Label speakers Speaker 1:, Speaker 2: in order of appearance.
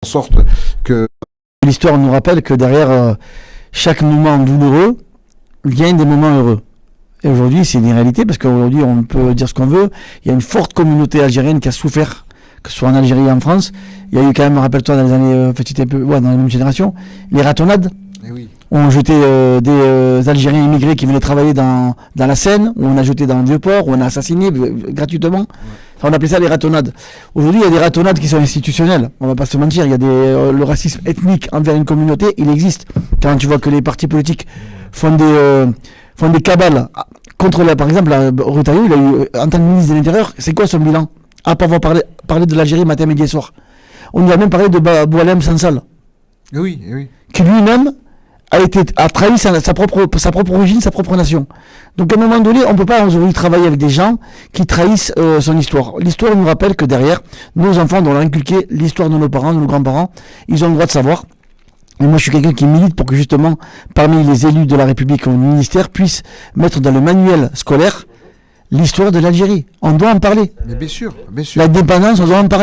Speaker 1: en sorte que...
Speaker 2: L'histoire nous rappelle que derrière chaque moment douloureux vient des moments heureux. Et aujourd'hui, c'est une réalité parce qu'aujourd'hui, on peut dire ce qu'on veut. Il y a une forte communauté algérienne qui a souffert, que ce soit en Algérie ou en France. Il y a eu quand même, rappelle-toi, dans les années, dans la même génération, les ratonnades.
Speaker 1: Eh oui.
Speaker 2: On jetait des Algériens immigrés qui venaient travailler dans la Seine, où on a jeté dans le Vieux-Port, où on a assassiné gratuitement. Ouais. On appelait ça les ratonnades. Aujourd'hui, il y a des ratonnades qui sont institutionnelles. On va pas se mentir. Il y a le racisme ethnique envers une communauté, il existe. Quand tu vois que les partis politiques font des cabales contre, par exemple, Retailleau, il a eu, en tant que ministre de l'Intérieur, c'est quoi son bilan? À part avoir parlé de l'Algérie matin, midi et soir. On lui a même parlé de Boualem Sansal.
Speaker 1: Oui, oui.
Speaker 2: Qui lui-même a trahi sa propre origine, sa propre nation. Donc à un moment donné, on ne peut pas aujourd'hui travailler avec des gens qui trahissent son histoire. L'histoire nous rappelle que derrière, nos enfants doivent inculquer l'histoire de nos parents, de nos grands-parents. Ils ont le droit de savoir. Et moi, je suis quelqu'un qui milite pour que justement, parmi les élus de la République ou du ministère, puissent mettre dans le manuel scolaire l'histoire de l'Algérie. On doit en parler.
Speaker 1: Mais bien sûr, bien sûr.
Speaker 2: La dépendance, on doit en parler.